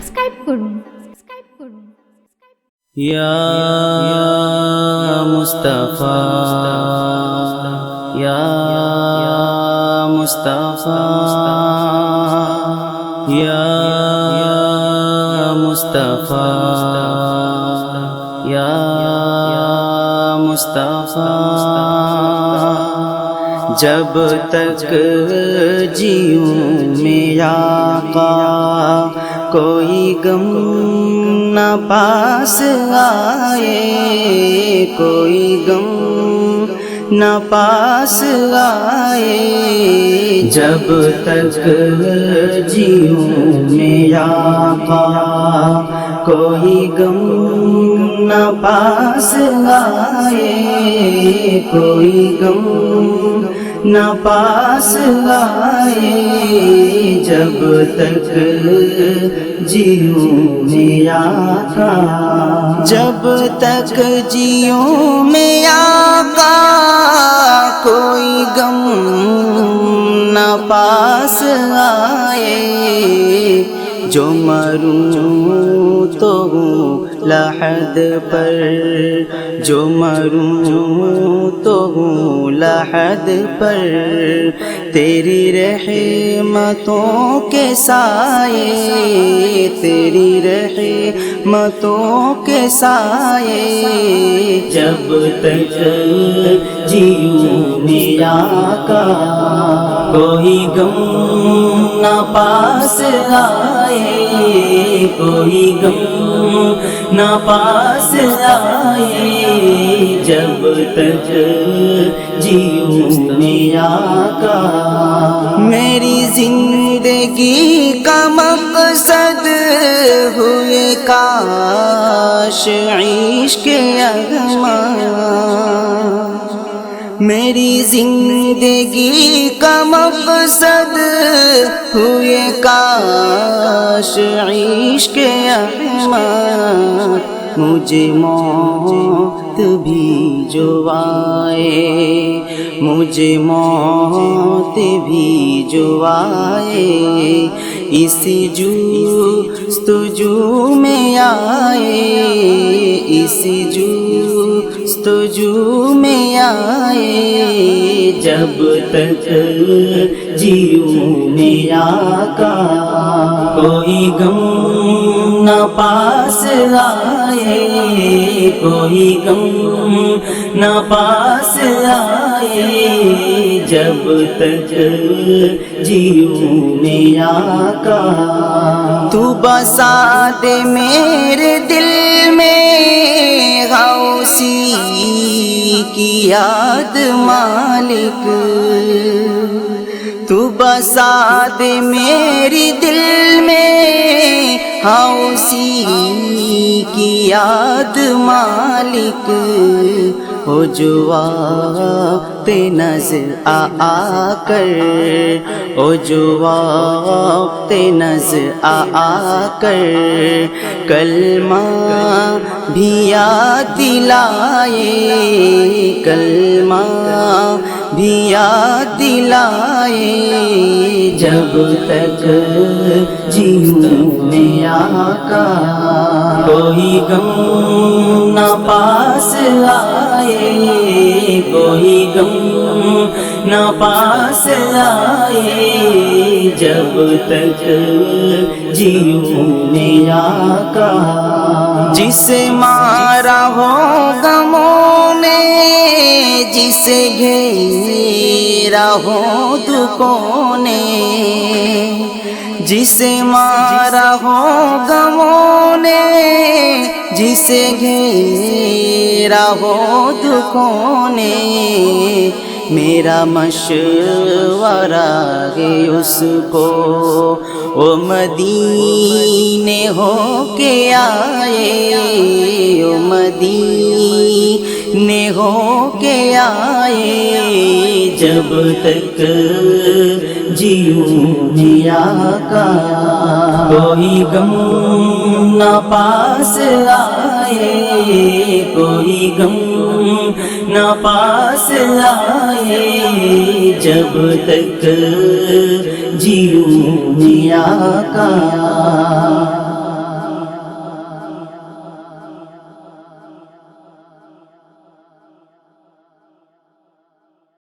Subscribe করুন। یا مصطفیٰ یا مصطفیٰ یا مصطفیٰ یا مصطفیٰ جب تک جیوں میں آقا کوئی غم نہ پاس آئے، کوئی غم نہ پاس آئے، جب تک جیوں میں آقا کوئی غم نہ پاس آئے، کوئی غم نہ پاس آئے، جب تک جیوں میں آقا، جب تک جیوں میں آقا کوئی غم نہ پاس آئے، جو مروں تو ہوں لحد پر، جو مروں تو ہوں لحد پر، تیری رحمتوں کے سائے، تیری رحمتوں کے سائے، جب تک جیوں میں آقا کوئی غم نہ پاس آئے، کوئی غم نہ پاس آئے، جب تک جیوں میں آقا، میری زندگی کا مقصد ہوئے کاش عشق اغماں، میری زندگی کا مقصد ہوئے کاش عشق اغماں، مجھے موت بھی جو آئے، مجھے موت بھی جو آئے، اسی جستجو میں آئے، اسی جستجو میں آئے، جب تک جیوں میں آقا کوئی غم نہ پاس آئے، کوئی غم نہ پاس آئے، جب تک جیوں میں آقا، تو بسا دے میرے دل میں غوثی کی یاد مالک، تو بسا دے میری دل میں غوثی کی یاد مالک، ہو جو وقت نظر آ کر، ہو جو وقت نظر آ کر، کلمہ بھی یاد دلائے، کلمہ بھی یاد دلائے، جب تک جیوں میں آقا کوئی غم نہ پاس آئے، کوئی غم نہ پاس آئے، جب تک جیوں میں آقا، جسے مارا ہو غموں نے، جسے گھیرا ہو دکھوں نے، جسے مارا ہو غموں نے، جسے گھیرا ہو دکھوں نے، میرا مشورہ ہے اس کو وہ مدینے ہو کے آئے، وہ مدینے ہو کے آئے، جب تک جیوں میں آقا کوئی غم نہ پاس آئے، کوئی غم نہ پاس آئے، جب تک جیوں میں آقا